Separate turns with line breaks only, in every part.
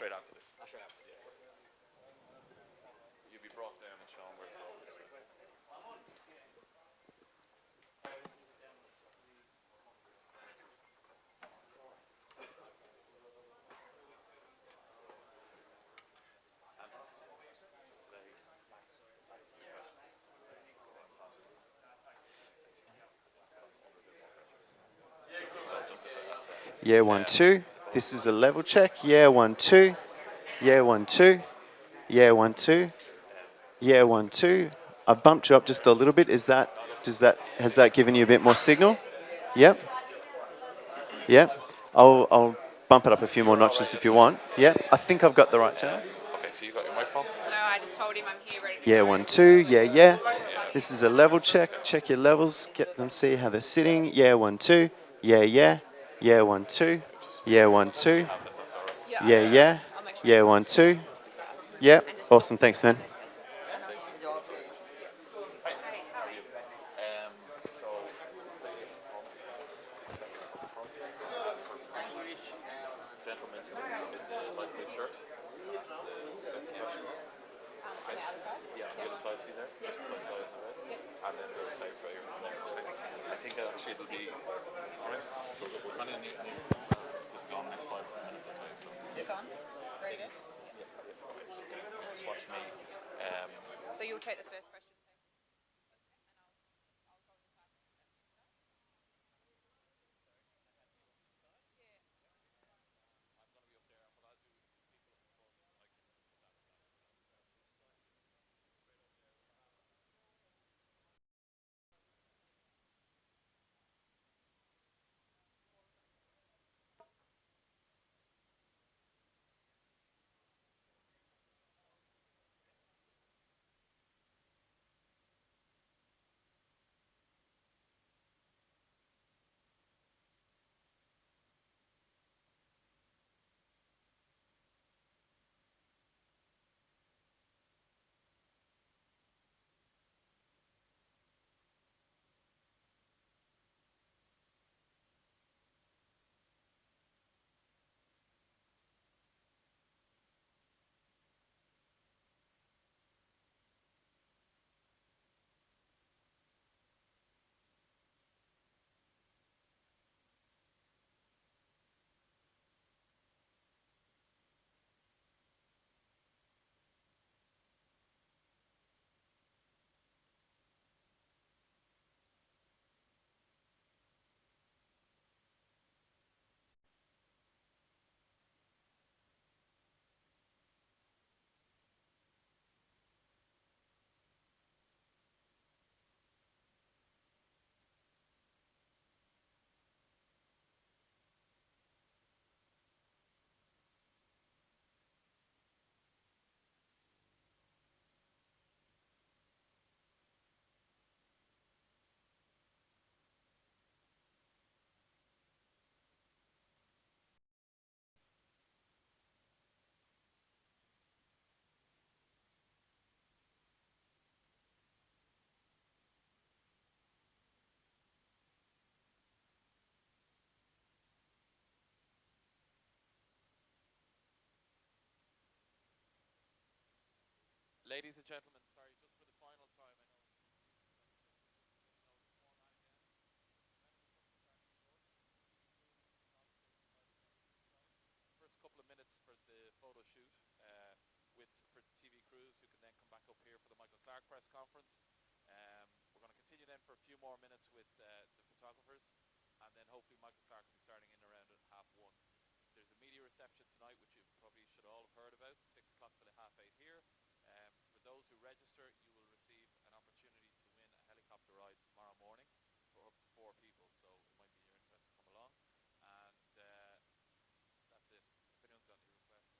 straight after this.
I'll show you after.
You'll be brought down and shown where to go.
Yeah, 1, 2. This is a level check. Yeah, 1, 2. Yeah, 1, 2. Yeah, 1, 2. Yeah, 1, 2. I've bumped you up just a little bit. Has that given you a bit more signal? Yep. Yep. I'll bump it up a few more notches if you want. Yeah, I think I've got the right channel.
Okay, so you got your microphone?
No, I just told him I'm here ready to
Yeah,
go.
1, 2. Yeah, yeah. This is a level check. Check your levels. Get them, see how they're sitting. Yeah, 1, 2. Yeah, yeah. Yeah, 1, 2. Yeah, 1, 2. Yeah, yeah.
I'll make sure.
Yeah, 1, 2. Yep. Awesome. Thanks, man.
So, gentleman in the light blue shirt. That's the second question.
On the other side?
Yeah, on the other side, see there? Just beside the guy in the red. And then the play player from there. I think actually it'll be. Alright, so we're kind of need it's gone next 5 to 10 minutes, I'd say. So.
It's on? Ready to?
Okay, so just watch me.
So you'll take the first question.
Ladies and gentlemen, sorry, just for the final time, I know. First couple of minutes for the photo shoot for TV crews who can then come back up here for the Michael Clark press conference. We're going to continue then for a few more minutes with the photographers, and then hopefully Michael Clark will be starting in around at 1:30. There's a media reception tonight, which you probably should all have heard about, 6 o'clock till 8:30 here. For those who register, you will receive an opportunity to win a helicopter ride tomorrow morning for up to 4 people, so it might be in your interest to come along. And that's it. If anyone's got any requests.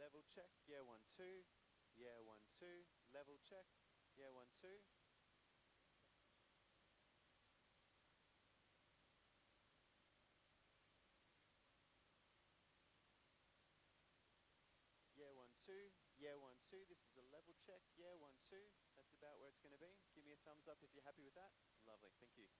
level check, yeah, 1, 2, yeah, 1, 2, level check, yeah, 1, 2. Yeah, 1, 2, yeah, 1, 2, this is a level check, yeah, 1, 2, that's about where it's going to be. Give me a thumbs up if you're happy with that. Lovely, thank you.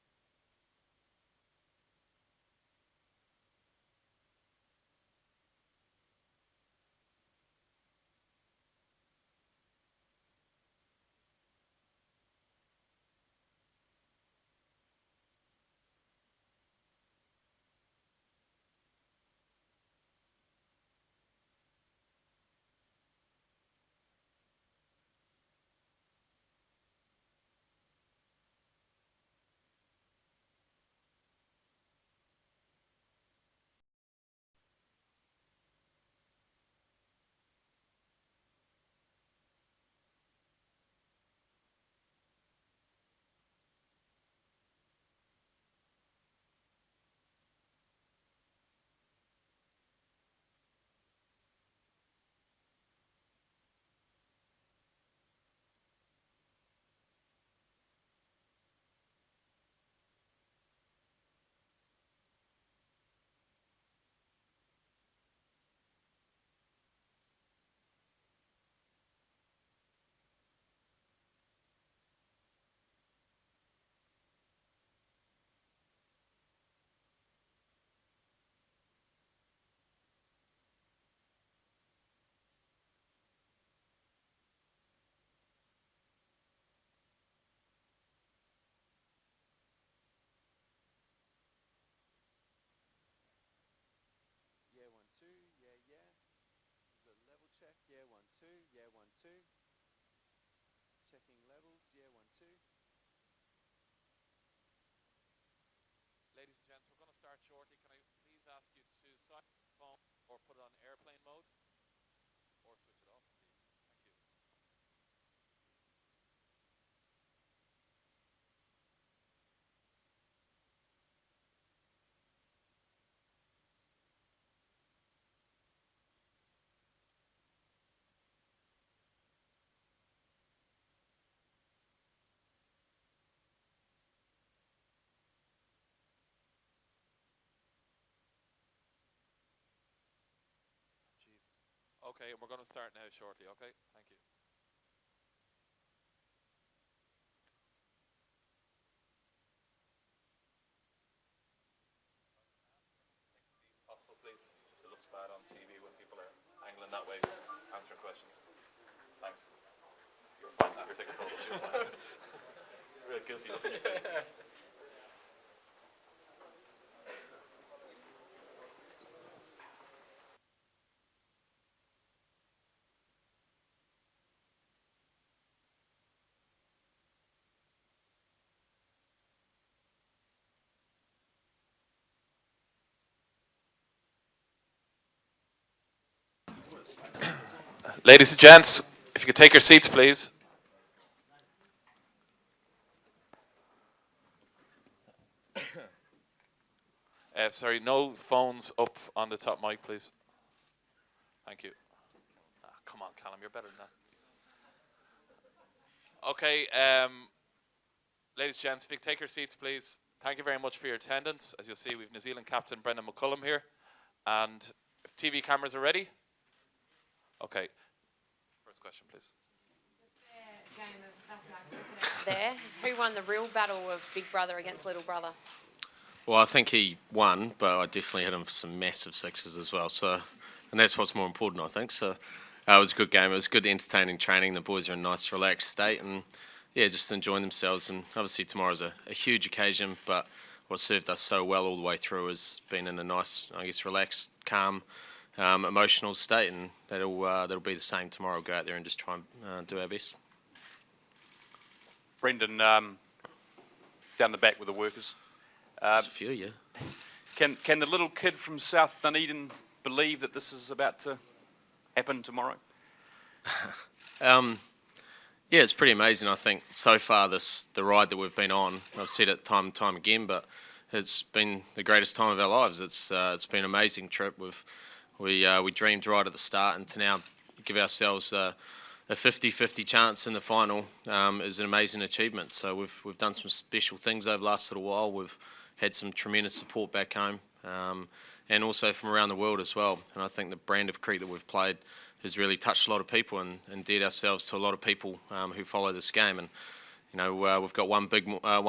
Yeah, 1, 2, yeah, yeah. This is a level check, yeah, 1, 2, yeah, 1, 2. Checking levels, yeah, 1, 2.
Ladies and gents, we're going to start shortly. Can I please ask you to silence your phone or put it on airplane mode or switch it off indeed. Thank you. Jesus. Okay, and we're going to start now shortly, okay? Thank you. Possible, please. Just it looks bad on TV when people are angling that way, answering questions. Thanks. You're fine. You're taking photos. You're fine. Real guilty look in your face. Ladies and gents, if you could take your seats, please. Sorry, no phones up on the top mic, please. Thank you. Ah, come on, Callum, you're better than that. Okay, ladies and gents, if you could take your seats, please. Thank you very much for your attendance. As you'll see, we've New Zealand captain Brendan McCullum here. And if TV cameras are ready. Okay. First question, please.
There. Who won the real battle of Big Brother against Little Brother?
Well, I think he won, but I definitely hit him for some massive sixes as well. So, and that's what's more important, I think. So, it was a good game. It was good, entertaining training. The boys are in a nice, relaxed state, and yeah, just enjoying themselves. And obviously, tomorrow's a huge occasion. But what served us so well all the way through has been in a nice, I guess, relaxed, calm, emotional state, and that'll be the same tomorrow. We'll go out there and just try and do our best.
Brendan, down the back with the workers.
There's a few, yeah.
Can the little kid from South Dunedin believe that this is about to happen tomorrow?
Yeah, it's pretty amazing. I think so far the ride that we've been on, I've said it time and time again, but it's been the greatest time of our lives. It's been an amazing trip. We dreamed right at the start, and to now give ourselves a 50-50 chance in the final is an amazing achievement. So we've done some special things over the last little while. We've had some tremendous support back home, and also from around the world as well. And I think the brand of cricket that we've played has really touched a lot of people and endeared ourselves to a lot of people who follow this game. And we've got one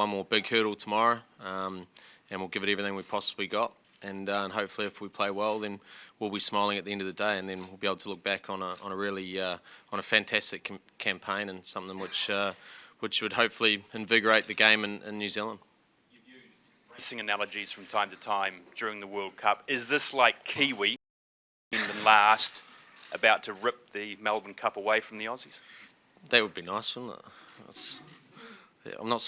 more big hurdle tomorrow, and we'll give it everything we possibly got. And hopefully, if we play well, then we'll be smiling at the end of the day, and then we'll be able to look back on a really fantastic campaign and something which would hopefully invigorate the game in New Zealand.
You've used racing analogies from time to time during the World Cup. Is this like Kiwi in the last, about to rip the Melbourne Cup away from the Aussies?
That would be nice, wouldn't it? I'm not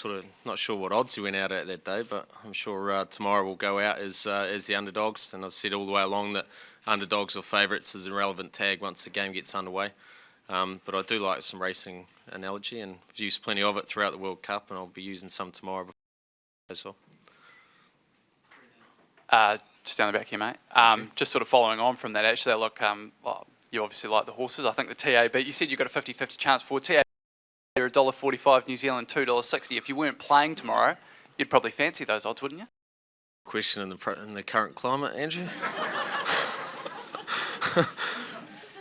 sure what odds he went out at that day, but I'm sure tomorrow we'll go out as the underdogs. And I've said all the way along that underdogs or favourites is a relevant tag once the game gets underway. But I do like some racing analogy, and I've used plenty of it throughout the World Cup, and I'll be using some tomorrow as well.
Just down the back here, mate. Just sort of following on from that, actually, look, well, you obviously like the horses. I think the TA, but you said you got a 50-50 chance for TA. They're $1.45 New Zealand, $2.60. If you weren't playing tomorrow, you'd probably fancy those odds, wouldn't you?
Question in the current climate, Andrew.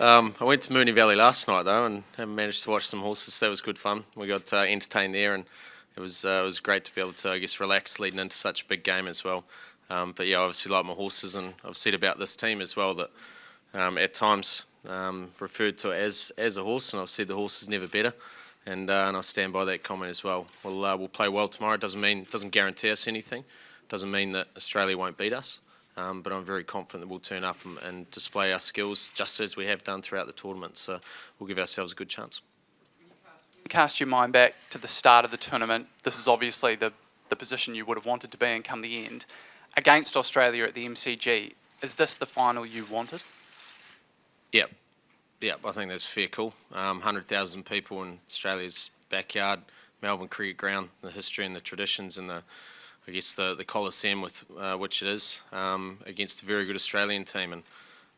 I went to Moonee Valley last night though, and managed to watch some horses. That was good fun. We got entertained there, and it was great to be able to, I guess, relax leading into such a big game as well. But yeah, I obviously like my horses, and I've said about this team as well that at times referred to as a horse, and I've said the horse is never better. And I stand by that comment as well. We'll play well tomorrow. It doesn't guarantee us anything. It doesn't mean that Australia won't beat us. But I'm very confident that we'll turn up and display our skills just as we have done throughout the tournament. So we'll give ourselves a good chance.
Cast your mind back to the start of the tournament. This is obviously the position you would have wanted to be in come the end. Against Australia at the MCG, is this the final you wanted?
Yep. Yeah, I think that's a fair call. 100,000 people in Australia's backyard, Melbourne cricket ground, the history and the traditions, and the Coliseum with which it is, against a very good Australian team. And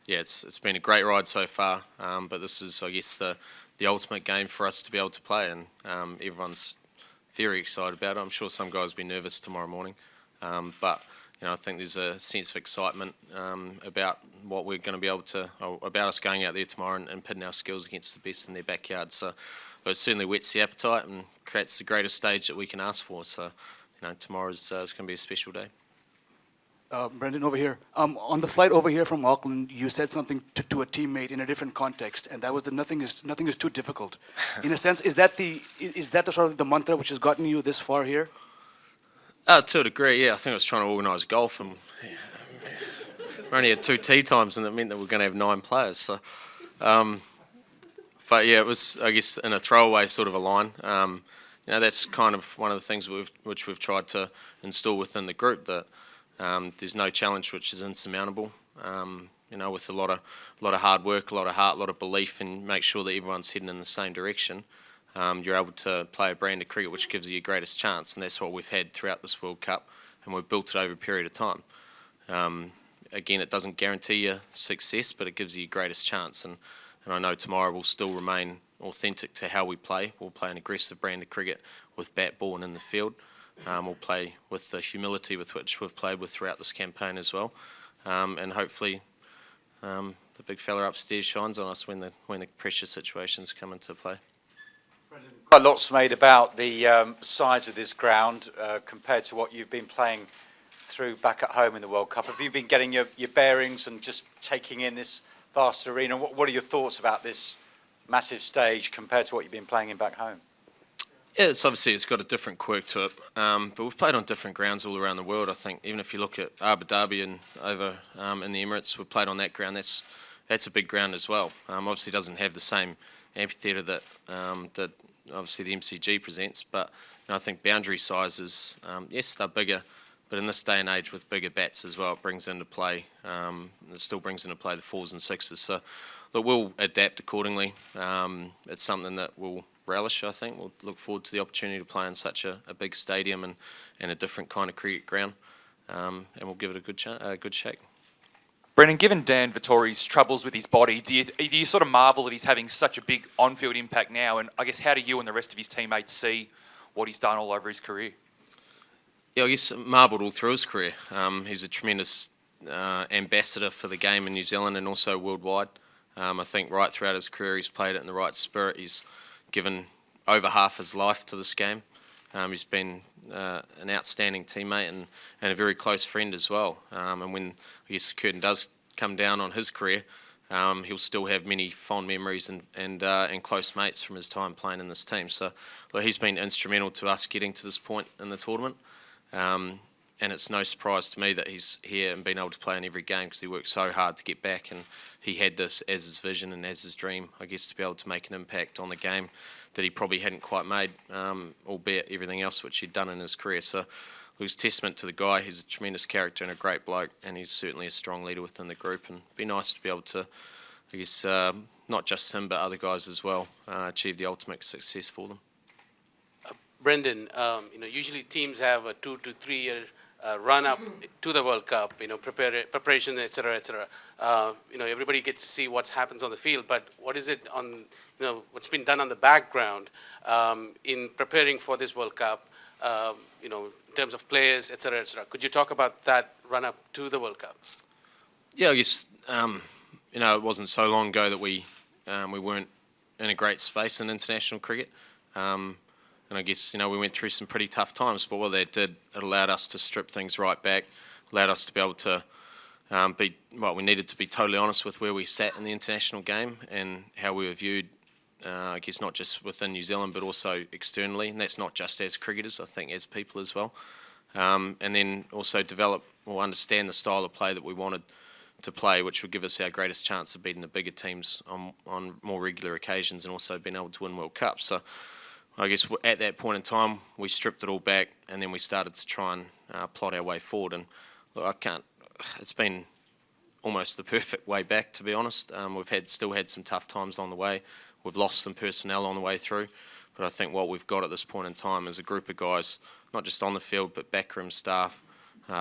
yeah, it's been a great ride so far. But this is, I guess, the ultimate game for us to be able to play, and everyone's very excited about it. I'm sure some guys will be nervous tomorrow morning, but I think there's a sense of excitement about what we're going to be able to, about us going out there tomorrow and pitting our skills against the best in their backyard. So it certainly whets the appetite and creates the greatest stage that we can ask for. So tomorrow's going to be a special day.
Brendan over here. On the flight over here from Auckland, you said something to a teammate in a different context, and that was that nothing is too difficult. In a sense, is that the sort of the mantra which has gotten you this far here?
To a degree, yeah. I think I was trying to organise golf, and we only had 2 tee times, and it meant that we we're going to have 9 players. So, but yeah, it was, I guess, in a throwaway sort of a line. That's kind of one of the things which we've tried to install within the group, that there's no challenge which is insurmountable. With a lot of hard work, a lot of heart, a lot of belief, and make sure that everyone's heading in the same direction. You're able to play a brand of cricket which gives you your greatest chance, and that's what we've had throughout this World Cup, and we've built it over a period of time. Again, it doesn't guarantee you success, but it gives you your greatest chance, and I know tomorrow will still remain authentic to how we play. We'll play an aggressive brand of cricket with bat, ball and in the field. We'll play with the humility with which we've played with throughout this campaign as well, and hopefully the big fella upstairs shines on us when the pressure situations come into play.
Quite a lot's made about the size of this ground compared to what you've been playing through back at home in the World Cup. Have you been getting your bearings and just taking in this vast arena? What are your thoughts about this massive stage compared to what you've been playing in back home?
Yeah, it's got a different quirk to it, but we've played on different grounds all around the world. I think even if you look at Abu Dhabi and over in the Emirates, we've played on that ground. That's a big ground as well. Obviously, doesn't have the same amphitheatre that obviously the MCG presents, but I think boundary sizes, yes, they're bigger, but in this day and age with bigger bats as well, it brings into play. It still brings into play the 4s and 6s. So, look, we'll adapt accordingly. It's something that we'll relish. I think we'll look forward to the opportunity to play in such a big stadium and a different kind of cricket ground, and we'll give it a good shake.
Brendan, given Dan Vittori's troubles with his body, do you sort of marvel that he's having such a big on-field impact now? And I guess how do you and the rest of his teammates see what he's done all over his career?
Yeah, I guess marvelled all through his career. He's a tremendous ambassador for the game in New Zealand and also worldwide. I think right throughout his career he's played it in the right spirit. He's given over half his life to this game. He's been an outstanding teammate and a very close friend as well. And when I guess the curtain does come down on his career, he'll still have many fond memories and close mates from his time playing in this team. So look, he's been instrumental to us getting to this point in the tournament. And it's no surprise to me that he's here and been able to play in every game because he worked so hard to get back, and he had this as his vision and as his dream, I guess, to be able to make an impact on the game that he probably hadn't quite made, albeit everything else which he'd done in his career. So it was testament to the guy. He's a tremendous character and a great bloke, and he's certainly a strong leader within the group, and it'd be nice to be able to, I guess, not just him but other guys as well, achieve the ultimate success for them.
Brendan, usually teams have a 2 to 3 year run up to the World Cup, preparation, etc., etc. Everybody gets to see what happens on the field, but what is it on, what's been done on the background in preparing for this World Cup, in terms of players, etc., etc. Could you talk about that run up to the World Cup?
Yeah, I guess it wasn't so long ago that we weren't in a great space in international cricket. And I guess, we went through some pretty tough times, but what that did, it allowed us to strip things right back, allowed us to be able to we needed to be totally honest with where we sat in the international game and how we were viewed, I guess not just within New Zealand, but also externally. And that's not just as cricketers, I think as people as well. And then also develop or understand the style of play that we wanted to play, which would give us our greatest chance of beating the bigger teams on more regular occasions and also being able to win World Cups. So I guess at that point in time, we stripped it all back, and then we started to try and plot our way forward. And look, it's been almost the perfect way back, to be honest. We've still had some tough times along the way. We've lost some personnel on the way through. But I think what we've got at this point in time is a group of guys, not just on the field, but backroom staff,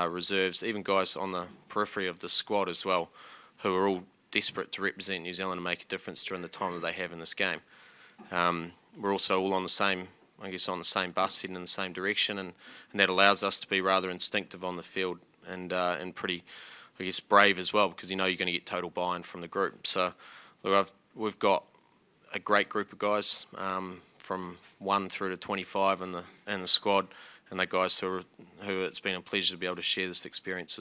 reserves, even guys on the periphery of the squad as well, who are all desperate to represent New Zealand and make a difference during the time that they have in this game. We're also all on the same bus, heading in the same direction, and that allows us to be rather instinctive on the field and pretty, I guess, brave as well, because you're going to get total buy-in from the group. So look, we've got a great group of guys from 1 through to 25 in the squad, and they're guys who it's been a pleasure to be able to share this experience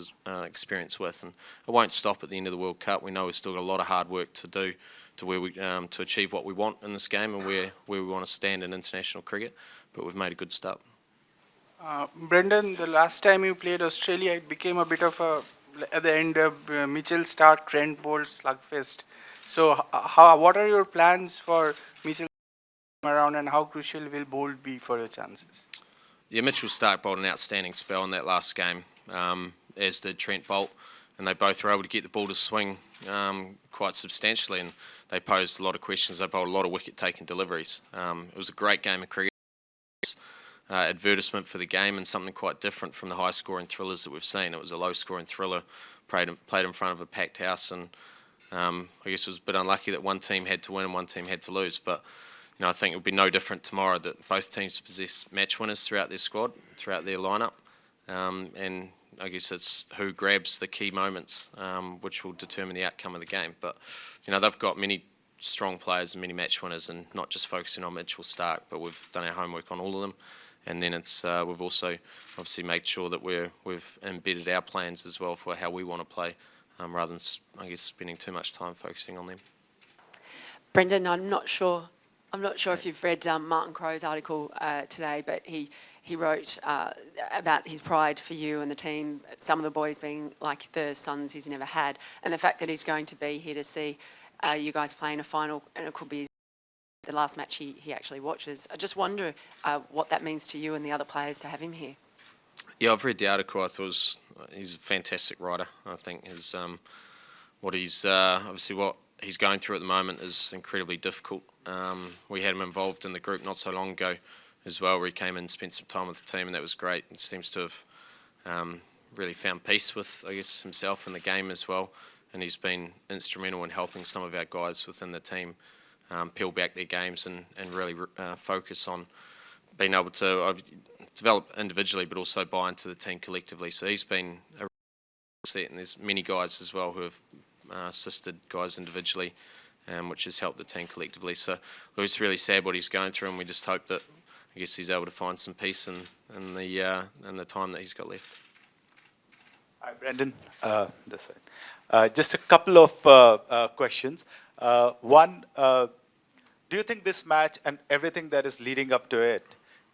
with. And it won't stop at the end of the World Cup. We know we've still got a lot of hard work to do to achieve what we want in this game and where we want to stand in international cricket, but we've made a good start.
Brendan, the last time you played Australia, it became a bit of at the end of Mitchell Starc, Trent Bolt slugfest. So what are your plans for Mitchell around, and how crucial will Bolt be for your chances?
Yeah, Mitchell Starc bowled an outstanding spell in that last game, as did Trent Bolt, and they both were able to get the ball to swing quite substantially, and they posed a lot of questions. They bowled a lot of wicket-taking deliveries. It was a great game of cricket. Advertisement for the game and something quite different from the high-scoring thrillers that we've seen. It was a low-scoring thriller, played in front of a packed house, and I guess it was a bit unlucky that one team had to win and one team had to lose. But I think it will be no different tomorrow, that both teams possess match winners throughout their squad, throughout their lineup, and I guess it's who grabs the key moments, which will determine the outcome of the game. But they've got many strong players and many match winners, and not just focusing on Mitchell Starc, but we've done our homework on all of them. And then we've also obviously made sure that we've embedded our plans as well for how we want to play, rather than, I guess, spending too much time focusing on them.
Brendan, I'm not sure if you've read Martin Crowe's article today, but he wrote about his pride for you and the team, some of the boys being like the sons he's never had, and the fact that he's going to be here to see you guys play in a final, and it could be the last match he actually watches. I just wonder what that means to you and the other players to have him here.
Yeah, I've read the article. I thought he's a fantastic writer. I think what he's going through at the moment is incredibly difficult. We had him involved in the group not so long ago as well, where he came in and spent some time with the team, and that was great. It seems to have really found peace with, I guess, himself and the game as well, and he's been instrumental in helping some of our guys within the team peel back their games and really focus on being able to develop individually, but also buy into the team collectively. So he's been a set, and there's many guys as well who have assisted guys individually, which has helped the team collectively. So it's really sad what he's going through, and we just hope that I guess he's able to find some peace in the time that he's got left.
Hi, Brendan. This side. Just a couple of questions. One, do you think this match and everything that is leading up to it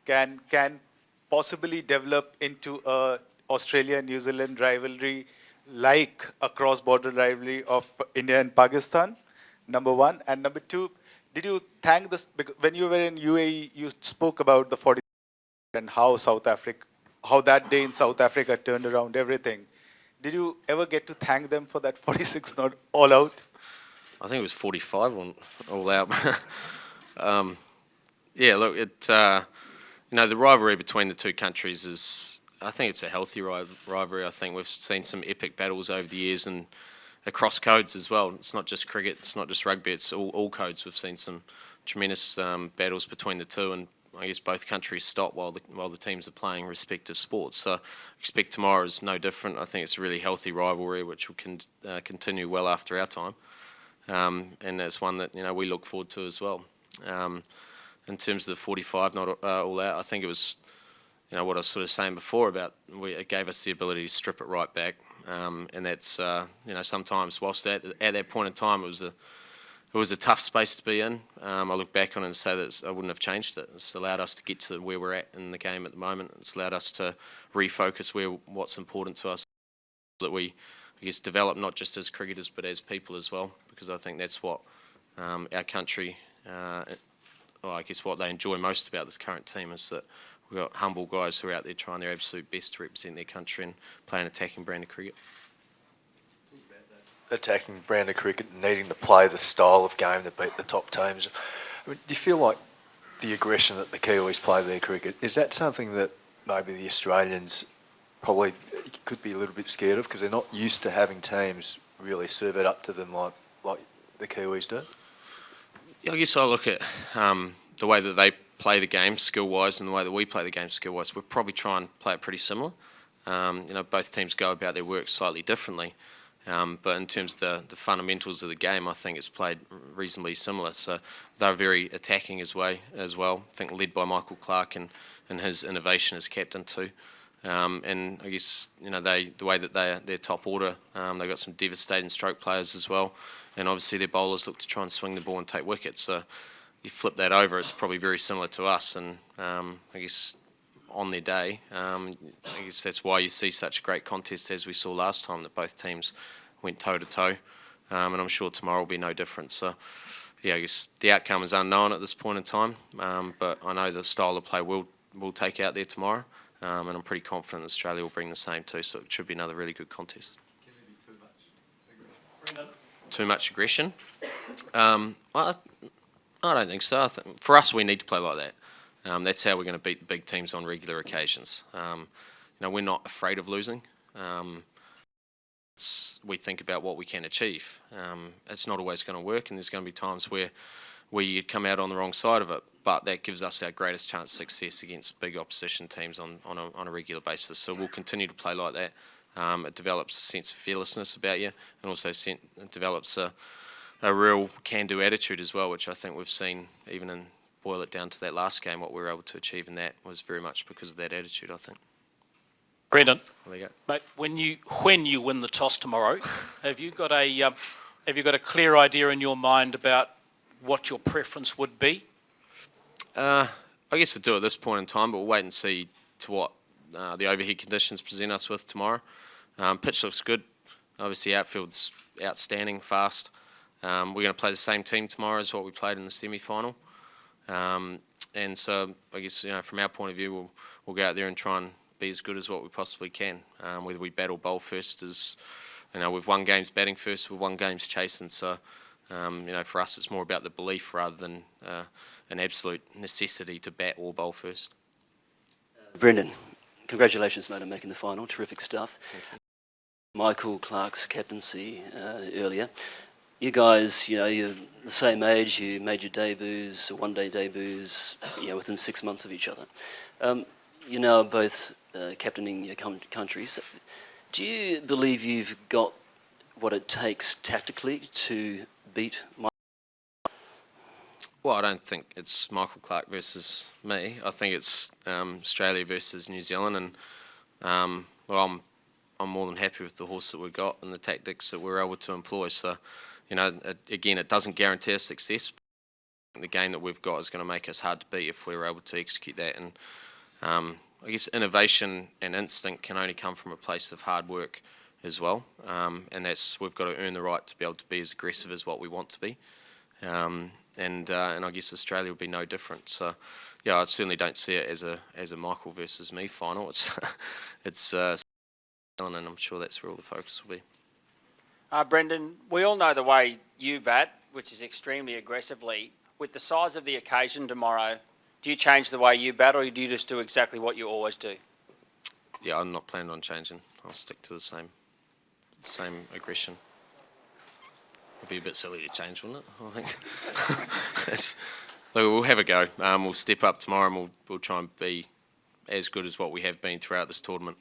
can possibly develop into a Australia-New Zealand rivalry like a cross-border rivalry of India and Pakistan? Number one. And number two, did you thank this, because when you were in UAE, you spoke about the 40 and how that day in South Africa turned around everything. Did you ever get to thank them for that 46 not all out?
I think it was 45 on all out. Yeah, look, the rivalry between the two countries is, I think it's a healthy rivalry. I think we've seen some epic battles over the years and across codes as well. It's not just cricket, it's not just rugby, it's all codes. We've seen some tremendous battles between the two, and I guess both countries stop while the teams are playing respective sports. So I expect tomorrow is no different. I think it's a really healthy rivalry which will continue well after our time, and it's one that we look forward to as well. In terms of the 45 not all out, I think it was what I was sort of saying before about it gave us the ability to strip it right back, and that's sometimes whilst at that point in time it was a tough space to be in. I look back on it and say that I wouldn't have changed it. It's allowed us to get to where we're at in the game at the moment. It's allowed us to refocus what's important to us, that we, I guess, develop not just as cricketers but as people as well, because I think that's what our country, I guess what they enjoy most about this current team is that we've got humble guys who are out there trying their absolute best to represent their country and play an attacking brand of cricket.
Attacking brand of cricket and needing to play the style of game that beat the top teams. I mean, do you feel like the aggression that the Kiwis play their cricket, is that something that maybe the Australians probably could be a little bit scared of because they're not used to having teams really serve it up to them like the Kiwis do?
Yeah, I guess I look at the way that they play the game skill-wise and the way that we play the game skill-wise. We'll probably try and play it pretty similar. Both teams go about their work slightly differently. But in terms of the fundamentals of the game, I think it's played reasonably similar. So they're very attacking as well. I think led by Michael Clarke and his innovation as captain too. And I guess the way that their top order, they've got some devastating stroke players as well. And obviously their bowlers look to try and swing the ball and take wickets. So you flip that over, it's probably very similar to us. And I guess on their day, I guess that's why you see such a great contest as we saw last time, that both teams went toe-to-toe, and I'm sure tomorrow will be no different. So, yeah, I guess the outcome is unknown at this point in time, but I know the style of play will take out there tomorrow, and I'm pretty confident Australia will bring the same too, so it should be another really good contest.
Can there be too much aggression?
Too much aggression? I don't think so. I think for us, we need to play like that. That's how we're going to beat the big teams on regular occasions. We're not afraid of losing. We think about what we can achieve. It's not always going to work, and there's going to be times where you come out on the wrong side of it, but that gives us our greatest chance of success against big opposition teams on a regular basis. So we'll continue to play like that. It develops a sense of fearlessness about you, and also it develops a real can-do attitude as well, which I think we've seen even in boil it down to that last game. What we were able to achieve in that was very much because of that attitude, I think.
Brendan,
There you go.
mate, when you win the toss tomorrow, have you got a clear idea in your mind about what your preference would be?
I guess we'll do it at this point in time, but we'll wait and see to what the overhead conditions present us with tomorrow. Pitch looks good. Obviously, outfield's outstanding, fast. We're going to play the same team tomorrow as what we played in the semi-final. And so I guess from our point of view, we'll go out there and try and be as good as what we possibly can. Whether we bat or bowl first is, we've won games batting first, we've won games chasing. So for us, it's more about the belief rather than an absolute necessity to bat or bowl first.
Brendan, congratulations, mate, on making the final. Terrific stuff. Michael Clark's captaincy earlier. You guys, you're the same age. You made your debuts, one-day debuts, within 6 months of each other. You're now both captaining your countries. Do you believe you've got what it takes tactically to beat Michael?
Well, I don't think it's Michael Clark versus me. I think it's Australia versus New Zealand, and well, I'm more than happy with the horse that we've got and the tactics that we're able to employ. So, again, it doesn't guarantee us success. The game that we've got is going to make us hard to beat if we're able to execute that. And I guess innovation and instinct can only come from a place of hard work as well. And we've got to earn the right to be able to be as aggressive as what we want to be. And I guess Australia would be no different. So, yeah, I certainly don't see it as a Michael versus me final. It's and I'm sure that's where all the focus will be.
Brendan, we all know the way you bat, which is extremely aggressively. With the size of the occasion tomorrow, do you change the way you bat, or do you just do exactly what you always do?
Yeah, I'm not planning on changing. I'll stick to the same aggression. It'd be a bit silly to change, wouldn't it? I think. Look, we'll have a go. We'll step up tomorrow, and we'll try and be as good as what we have been throughout this tournament.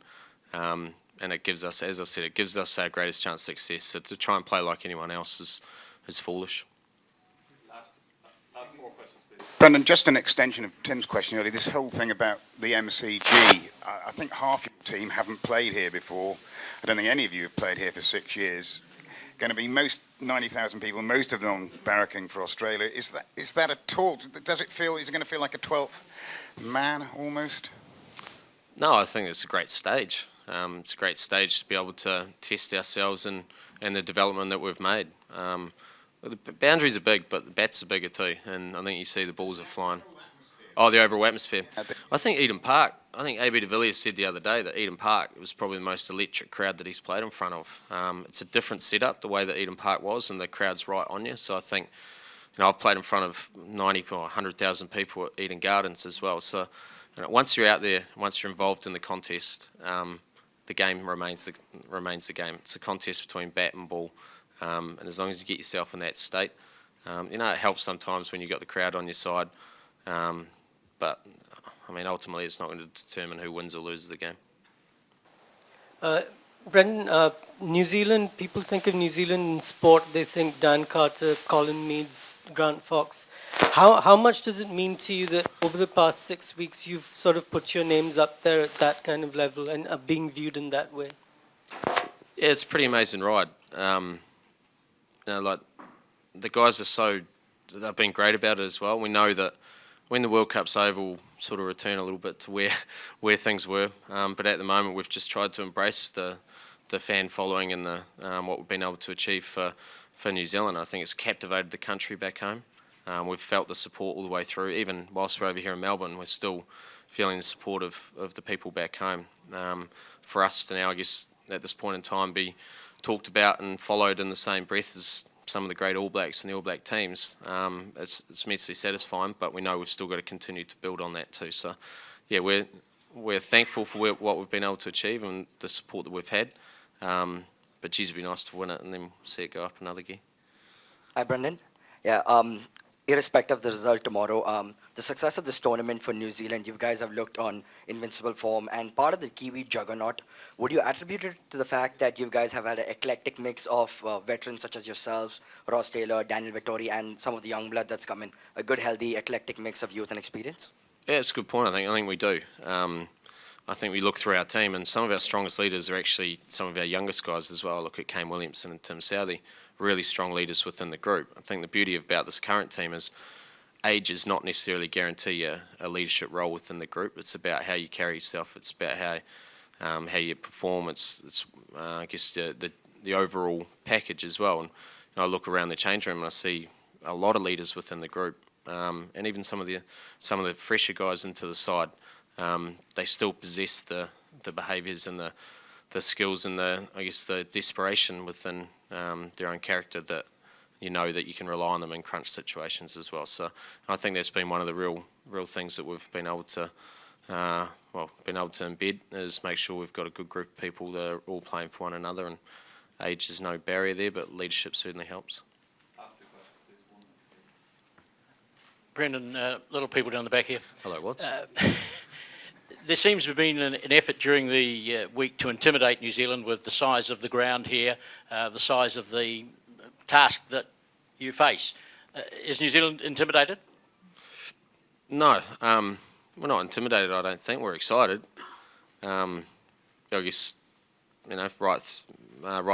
And it gives us, as I've said, it gives us our greatest chance of success. So to try and play like anyone else is foolish.
Last 4 questions, please. Brendan, just an extension of Tim's question earlier, this whole thing about the MCG. I think half your team haven't played here before. I don't think any of you have played here for 6 years. Going to be 90,000 people, most of them barracking for Australia. Is that at all? Is it going to feel like a 12th man almost?
No, I think it's a great stage. It's a great stage to be able to test ourselves and the development that we've made. The boundaries are big, but the bats are bigger too, and I think you see the balls are flying. Oh, the overall atmosphere. I think AB de Villiers said the other day that Eden Park was probably the most electric crowd that he's played in front of. It's a different setup, the way that Eden Park was, and the crowd's right on you. So I think, I've played in front of 90 or 100,000 people at Eden Gardens as well. So once you're out there, once you're involved in the contest, the game remains the game. It's a contest between bat and ball, and as long as you get yourself in that state, it helps sometimes when you've got the crowd on your side, but ultimately it's not going to determine who wins or loses the game.
Brendan, New Zealand, people think of New Zealand in sport, they think Dan Carter, Colin Meads, Grant Fox. How much does it mean to you that over the past 6 weeks you've sort of put your names up there at that kind of level and are being viewed in that way?
Yeah, it's a pretty amazing ride. Like the guys they've been great about it as well. We know that when the World Cup's over, we'll sort of return a little bit to where things were. But at the moment, we've just tried to embrace the fan following and what we've been able to achieve for New Zealand. I think it's captivated the country back home. We've felt the support all the way through. Even whilst we're over here in Melbourne, we're still feeling the support of the people back home. For us to now, I guess, at this point in time, be talked about and followed in the same breath as some of the great All Blacks and the All Black teams, it's immensely satisfying, but we know we've still got to continue to build on that too. So, yeah, we're thankful for what we've been able to achieve and the support that we've had. But geez, it'd be nice to win it and then see it go up another gear.
Hi, Brendan. Yeah, irrespective of the result tomorrow, the success of this tournament for New Zealand, you guys have looked on invincible form, and part of the Kiwi juggernaut, would you attribute it to the fact that you guys have had an eclectic mix of veterans such as yourselves, Ross Taylor, Daniel Vettori, and some of the young blood that's come in, a good, healthy, eclectic mix of youth and experience?
Yeah, it's a good point. I think we do. I think we look through our team, and some of our strongest leaders are actually some of our youngest guys as well. Look at Kane Williamson and Tim Southey, really strong leaders within the group. I think the beauty about this current team is age does not necessarily guarantee a leadership role within the group. It's about how you carry yourself. It's about how you perform. It's I guess the overall package as well. And I look around the change room and I see a lot of leaders within the group, and even some of the fresher guys into the side. They still possess the behaviours and the skills and the desperation within their own character that that you can rely on them in crunch situations as well. So I think that's been one of the real things that we've been able to been able to embed is make sure we've got a good group of people that are all playing for one another, and age is no barrier there, but leadership certainly helps.
Brendan, little people down the back here.
Hello, Watts.
There seems to have been an effort during the week to intimidate New Zealand with the size of the ground here, the size of the task that you face. Is New Zealand intimidated?
No, we're not intimidated, I don't think. We're excited. I guess, right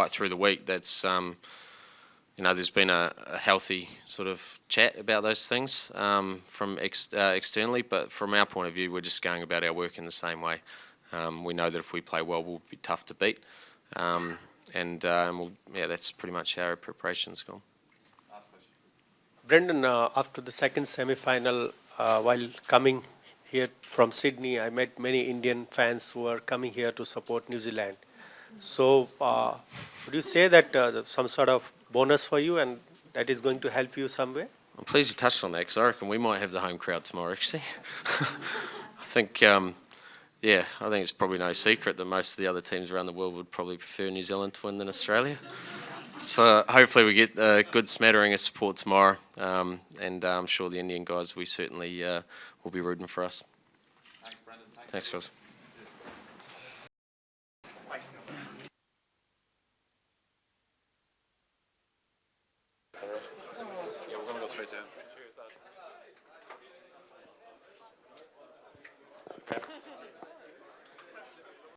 through the week, that's, there's been a healthy sort of chat about those things from externally, but from our point of view, we're just going about our work in the same way. We know that if we play well, we'll be tough to beat. That's pretty much how our preparation's gone.
Brendan, after the second semi-final, while coming here from Sydney, I met many Indian fans who are coming here to support New Zealand. So, would you say that some sort of bonus for you, and that is going to help you some way?
I'm pleased you touched on that, because I reckon we might have the home crowd tomorrow, actually. I think it's probably no secret that most of the other teams around the world would probably prefer New Zealand to win than Australia. So hopefully we get a good smattering of support tomorrow, and I'm sure the Indian guys, we certainly will be rooting for us.
Thanks, Brendan.
Thanks, guys.
Yeah, we're going to go straight to him. Cheers, lads.